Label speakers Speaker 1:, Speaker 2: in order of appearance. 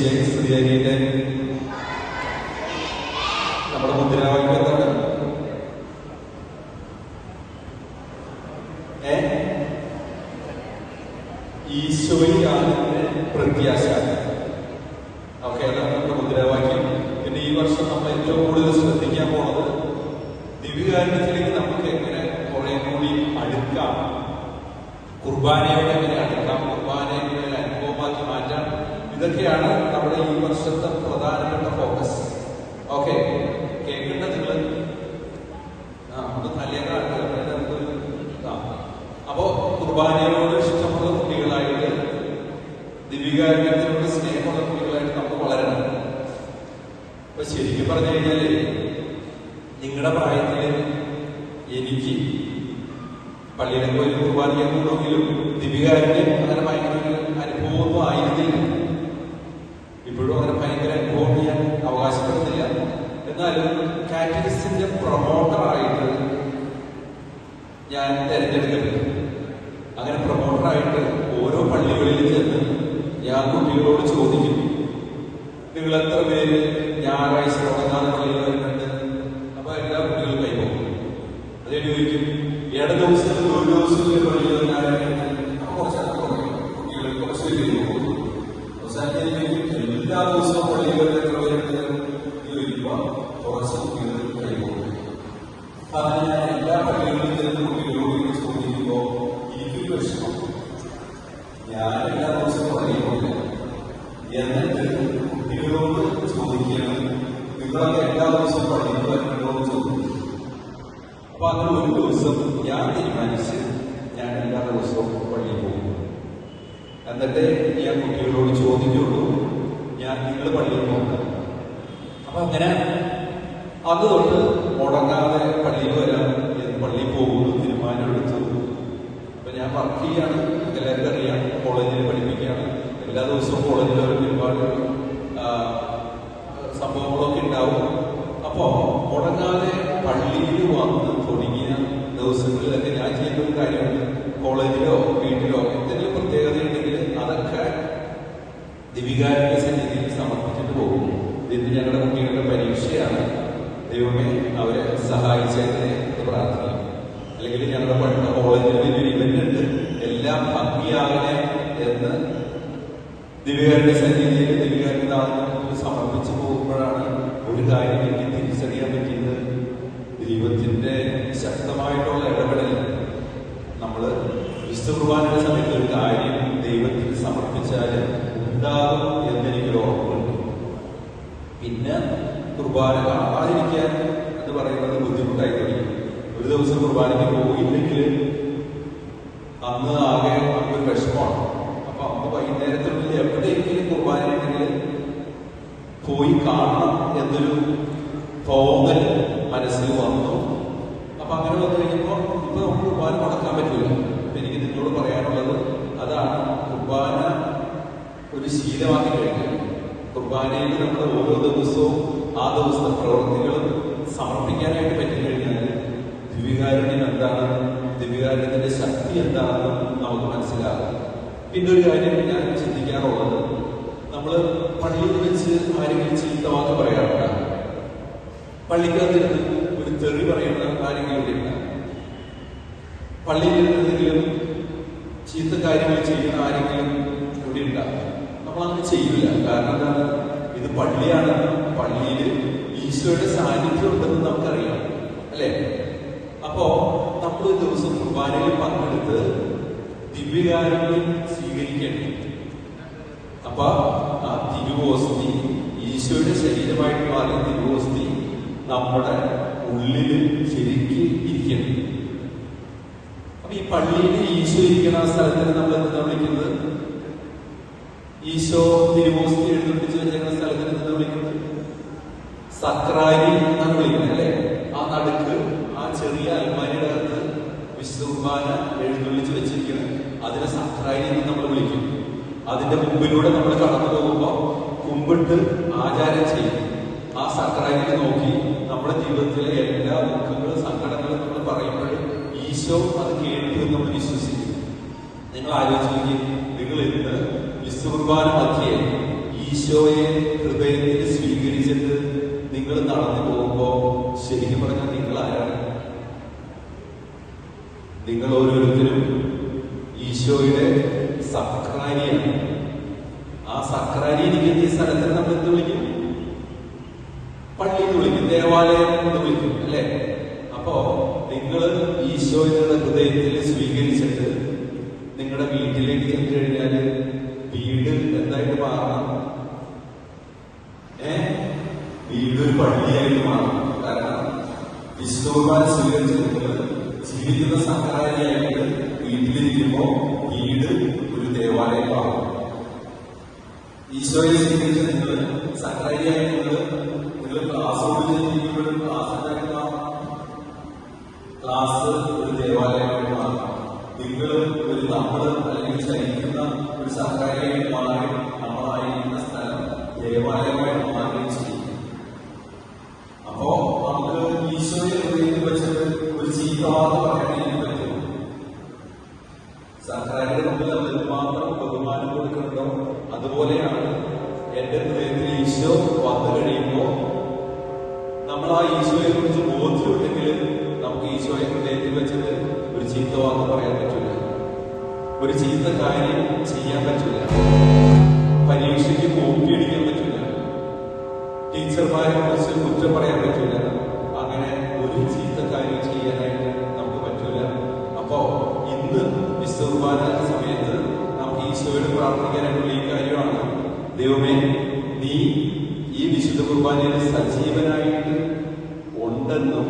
Speaker 1: ഈശോമിശിഹായ്ക്ക് സ്തുതിയായിരിക്കട്ടെ. നമ്മുടെ മുദ്രാവാക്യം എന്താണ്? ഈശോയിലാണ് പ്രത്യാശ. ഓക്കെ, അതാണ് നമ്മുടെ മുദ്രാവാക്യം. പിന്നെ ഈ വർഷം നമ്മൾ ഏറ്റവും കൂടുതൽ ശ്രദ്ധിക്കാൻ പോണത് ദിവ്യകാരുണ്യത്തിലേക്ക് നമുക്ക് എങ്ങനെ കുറെ കൂടി അടുക്കാം, കുർബാനയോട് എങ്ങനെ അടുക്കാം, കുർബാനയെ ഒരു അനുഭവമാക്കി മാറ്റാം. ഇതൊക്കെയാണ് നമ്മുടെ ഈ വർഷത്തെ പ്രധാനപ്പെട്ട ഫോക്കസ്. ഓക്കെ, കേൾക്കേണ്ട നിങ്ങൾ നല്ലതാണ്. അപ്പോ കുർബാനയോട് ഇഷ്ടമുള്ള കുട്ടികളായിട്ട്, ദിവ്യകാരുണ്യത്തിനോട് സ്നേഹമുള്ള കുട്ടികളായിട്ട് നമുക്ക് വളരണം. അപ്പൊ ശരിക്കും പറഞ്ഞു കഴിഞ്ഞാല് നിങ്ങളുടെ പ്രായത്തില് എനിക്ക് പള്ളിയിലൊക്കെ ഒരു കുർബാനയ്ക്ക് കൂടെങ്കിലും ദിവ്യകാരുണ്യം അങ്ങനെ ഭയങ്കര അനുഭവമൊന്നും ആയിരുന്നില്ല. ഇപ്പോഴും അങ്ങനെ ഭയങ്കര അനുഭവം ഞാൻ അവകാശപ്പെടുന്നില്ല. എന്നാലും കാറ്റഗിസ്റ്റിന്റെ പ്രൊമോട്ടറായിട്ട് ഞാൻ തെരഞ്ഞെടുക്കപ്പെട്ടു. അങ്ങനെ പ്രൊമോട്ടറായിട്ട് ഓരോ പള്ളികളിൽ ചെന്ന് ഞാൻ കുട്ടികളോട് ചോദിക്കും, നിങ്ങൾ എത്ര പേര് ഞായറാഴ്ച തുടങ്ങാതെ പള്ളിയിൽ വരുന്നുണ്ട്? അപ്പൊ എല്ലാ കുട്ടികളും കൈപോകും. അതേ ചോദിക്കും, ഏഴ് ദിവസത്തിൽ ഒരു ദിവസത്തിൽ പള്ളിയിൽ കുട്ടികൾ കുറച്ച് എല്ലാ ദിവസവും പള്ളിയിൽ വരുന്ന കുറച്ച് കുട്ടികൾ കൈപോകും. അങ്ങനെ ഞാൻ എല്ലാ പള്ളികളിലും ചെന്ന് കുട്ടികളോട് ചോദിക്കുമ്പോൾ എനിക്കൊരു വിഷമം, ഞാൻ എല്ലാ ദിവസവും പള്ളിയിൽ പോകില്ല. എന്നിട്ട് കുട്ടികളോട് ചോദിക്കുകയാണ്, നിങ്ങളൊക്കെ എല്ലാ ദിവസവും പള്ളിയിൽ വരുന്നുണ്ടോ എന്ന് ചോദിക്കും. അപ്പൊ അങ്ങനെ ഒരു ദിവസം ഞാൻ തീരുമാനിച്ച് ഞാൻ എല്ലാ ദിവസവും പള്ളിയിൽ പോകും. എന്നിട്ട് ഞാൻ കുട്ടികളോട് ചോദിക്കുള്ളൂ, നിങ്ങൾ പള്ളിയിൽ പോകണം. അപ്പൊ അങ്ങനെ അത് തൊട്ട് മുടങ്ങാതെ പള്ളിയിൽ വരാൻ പള്ളിയിൽ പോകുന്നു തീരുമാനമെടുത്തു. അപ്പൊ ഞാൻ വർക്ക് ചെയ്യാണ്, എല്ലാവർക്കും അറിയാം, കോളേജിൽ പഠിപ്പിക്കുകയാണ്. എല്ലാ ദിവസവും കോളേജിൽ ഒരുപാട് സംഭവങ്ങളൊക്കെ ഉണ്ടാവും. അപ്പോ മുടങ്ങാതെ പള്ളിയിൽ വന്ന് തുടങ്ങിയ ദിവസങ്ങളിലൊക്കെ ഞാൻ ചെയ്യുന്ന ഒരു കാര്യമുണ്ട്. കോളേജിലോ വീട്ടിലോ എന്തെങ്കിലും പ്രത്യേകത ഉണ്ടെങ്കിൽ അതൊക്കെ ദിവ്യകാരുണ്യ സന്നിധിയിൽ സമർപ്പിച്ചിട്ട് പോകും. ഇത് ഞങ്ങളുടെ കുട്ടികളുടെ പരീക്ഷയാണ്, ദൈവമേ അവരെ സഹായിച്ചതിനെ പ്രാർത്ഥിക്കും. അല്ലെങ്കിൽ ഞങ്ങളുടെ പഠന കോളേജിൽ വലിയൊരു ഇവന്റ് ഉണ്ട്, എല്ലാം ഭംഗിയാകണേ എന്ന് ദിവ്യകാരുണ്യ സന്നിധിയിൽ ദിവ്യകാരുണ്യദാനത്തിന് സമർപ്പിച്ചു പോകുമ്പോഴാണ് ഒരു കാര്യം എനിക്ക് തിരിച്ചറിയാൻ പറ്റിയത്. ദൈവത്തിന്റെ ശക്തമായിട്ടുള്ള ഇടപെടൽ. നമ്മൾ വിശുദ്ധ കുർബാനയുടെ സമയത്ത് ഒരു കാര്യം ദൈവത്തിന് സമർപ്പിച്ചാൽ ഉണ്ടാകും എന്നെനിക്കൊരു ഉറപ്പുണ്ട്. പിന്നെ കുർബാന കാണാതിരിക്കാൻ എന്ന് പറയുന്നത് ബുദ്ധിമുട്ടായി തുടങ്ങി. ഒരു ദിവസം കുർബാനയ്ക്ക് പോയില്ലെങ്കിൽ അന്ന് ആകെ നമുക്കൊരു വിഷമമാണ്. അപ്പൊ അന്ന് വൈകുന്നേരത്തിനുള്ളിൽ എവിടെയെങ്കിലും കുർബാന ഉണ്ടെങ്കിൽ പോയി കാണണം എന്നൊരു തോന്നൽ മനസ്സിൽ വന്നു. അപ്പൊ അങ്ങനെ വന്നു കഴിഞ്ഞപ്പോൾ ഇപ്പൊ നമുക്ക് കുർബാന മുടക്കാൻ പറ്റില്ല. അപ്പൊ എനിക്ക് നിങ്ങളോട് പറയാനുള്ളത് അതാണ്, കുർബാന ഒരു ശീലമാക്കി കഴിഞ്ഞാൽ കുർബാനയിൽ നമ്മൾ ഓരോ ദിവസവും ആ ദിവസത്തെ പ്രവൃത്തികളും സമർപ്പിക്കാനായിട്ട് പറ്റിക്കഴിഞ്ഞാൽ ദിവ്യകാരുണ്യം എന്താണെന്നും ദിവ്യകാരുണ്യത്തിന്റെ ശക്തി എന്താണെന്നും നമുക്ക് മനസ്സിലാകും. പിന്നെ ഒരു കാര്യം ഞാൻ ചിന്തിക്കാറുള്ളത്, നമ്മൾ പള്ളിയിൽ വെച്ച് ആരെങ്കിലും ചീത്ത വാക്ക് പറയാറുണ്ട്. പള്ളിക്കകത്തിരുന്ന് ഒരു തെറി പറയുന്ന ആരെങ്കിലും ഇവിടെ ഉണ്ട്. പള്ളിയിൽ എന്തെങ്കിലും ചീത്ത കാര്യങ്ങൾ ചെയ്യുന്ന ആരെങ്കിലും ഇവിടെ ഉണ്ടാകും. നമ്മളങ്ങനെ ചെയ്യില്ല. കാരണം എന്താണ്? ഇത് പള്ളിയാണ്. പള്ളിയിൽ ഈശോയുടെ സാന്നിധ്യം ഉണ്ടെന്ന് നമുക്കറിയാം, അല്ലെ? അപ്പോ നമ്മൾ ഒരു ദിവസം കുർബാനയിൽ പങ്കെടുത്ത് ദിവ്യകാരുണ്യം സ്വീകരിക്കേണ്ടി. അപ്പൊ ആ തിരുവോസ്തി, ഈശോയുടെ ശരീരമായിട്ട് മാറിയ തിരുവോസ്തി നമ്മുടെ ഉള്ളിൽ ശരിക്ക് ഇരിക്കണം. അപ്പൊ ഈ പള്ളിയിൽ ഈശോ ഇരിക്കുന്ന ആ സ്ഥലത്തിന് നമ്മൾ എന്താ വിളിക്കുന്നത്? ഈശോ തിരുവോസ്തി എഴുന്നള്ളിച്ച് വെച്ചിരിക്കുന്ന സ്ഥലത്തിന് എന്താ വിളിക്കുന്നത്? സക്രാരി എന്നാണ് വിളിക്കുന്നത്, അല്ലെ? ആ നടുക്ക് ആ ചെറിയ അൽമാരിയുടെ അകത്ത് വിശുദ്ധ കുർബാന എഴുന്നള്ളിച്ച് വെച്ചിരിക്കുന്നത്, അതിനെ സക്രാരി എന്ന് നമ്മൾ വിളിക്കും. അതിന്റെ മുമ്പിലൂടെ നമ്മൾ കടന്നു പോകുമ്പോൾ കുമ്പിട്ട് ആചാരം ചെയ്യും. ആ സക്രാരിയിൽ നോക്കി നമ്മുടെ ജീവിതത്തിലെ എല്ലാ ദുഃഖങ്ങളും സങ്കടങ്ങളും നമ്മൾ പറയുമ്പോഴും ഈശോ അത് കേട്ടു എന്ന് നമ്മൾ വിശ്വസിക്കും. നിങ്ങൾ ആലോചിച്ച് നോക്കി, നിങ്ങൾ ഇന്ന് വിശുദ്ധ കുർബാന മധ്യേ ഈശോയെ ഹൃദയത്തിൽ സ്വീകരിച്ചിട്ട് നിങ്ങൾ നടന്നു പോകുമ്പോൾ ശരിക്കും പറഞ്ഞാൽ നിങ്ങൾ ആരാണ്? നിങ്ങൾ ഓരോരുത്തരും ഈശോയുടെ സക്രാരിയാണ്. ആ സക്രാരി ഇരിക്കുന്ന ഈ സ്ഥലത്തിന് നമ്മൾ എന്ത് വിളിക്കും? പള്ളി എന്ന് വിളിക്കും, ദേവാലയം എന്ന് വിളിക്കും, അല്ലെ? അപ്പോ നിങ്ങൾ ഈശോയുടെ ഹൃദയത്തിൽ സ്വീകരിച്ചിട്ട് നിങ്ങളുടെ വീട്ടിലേക്ക് ചെന്ന് കഴിഞ്ഞാൽ വീട് എന്തായിട്ട് മാറണം? വീടൊരു പള്ളിയായിട്ട് മാറണം. കാരണം വിശുദ്ധകുർബാന സ്വീകരിച്ച് നിങ്ങൾ ജീവിക്കുന്ന സക്രാരിയായിട്ട് വീട്ടിലിരിക്കുമ്പോ വീട് ഒരു ദേവാലയമാകും. ഈശോയെ സ്വീകരിച്ച് നിങ്ങൾ സക്രാരിയായിട്ട് നിങ്ങൾ ക്ലാസ് കൊടുത്തിരിക്കുമ്പോഴും ക്ലാസ് ഒരു ദേവാലയമായിട്ട് മാറണം. നിങ്ങൾ ഒരു നമ്മൾ അല്ലെങ്കിൽ ശരിക്കുന്ന ഒരു സക്രാരിയായിട്ട് മാറി നമ്മളായിരിക്കുന്ന സ്ഥലം ദേവാലയമായിട്ട് മാറുകയും ചെയ്യും. അപ്പോ നമുക്ക് ഈശോയെ ഹൃദയത്തിൽ വെച്ചിട്ട് ഒരു ചീത്ത വാർത്ത പറയാൻ പറ്റും. സക്രാരിയുടെ മുമ്പിൽ എന്തുമാത്രം ബഹുമാനം കൊടുക്കുന്നുണ്ടോ അതുപോലെയാണ് എന്റെ ഹൃദയത്തിൽ ഈശോ വന്നു കഴിയുമ്പോ നമ്മൾ ആ ഈശോയെ കുറിച്ച് ബോധ്യമുണ്ടെങ്കിൽ നമുക്ക് ഈശോയെ ഹൃദയത്തിൽ വെച്ചിട്ട് ഒരു ചീത്ത വാർത്ത പറയാൻ പറ്റില്ല, ഒരു ചീത്ത കാര്യം ചെയ്യാൻ പറ്റില്ല, പരീക്ഷയ്ക്ക് കോപ്പി അടിക്കാൻ പറ്റില്ല, ടീച്ചർമാരെ കുറിച്ച് കുറ്റം പറയാൻ പറ്റില്ല. അങ്ങനെ ഒരു ചീത്ത കാര്യം ചെയ്യാനായിട്ട് നമുക്ക് പറ്റില്ല. അപ്പോ ഇന്ന് വിശുദ്ധ കുർബാന സമയത്ത് നമുക്ക് ഈശോയോട് പ്രാർത്ഥിക്കാനായിട്ടുള്ള ഈ കാര്യമാണ്: ദൈവമേ, നീ ഈ വിശുദ്ധ കുർബാനയിൽ സജീവനായിട്ട് ഉണ്ടെന്നും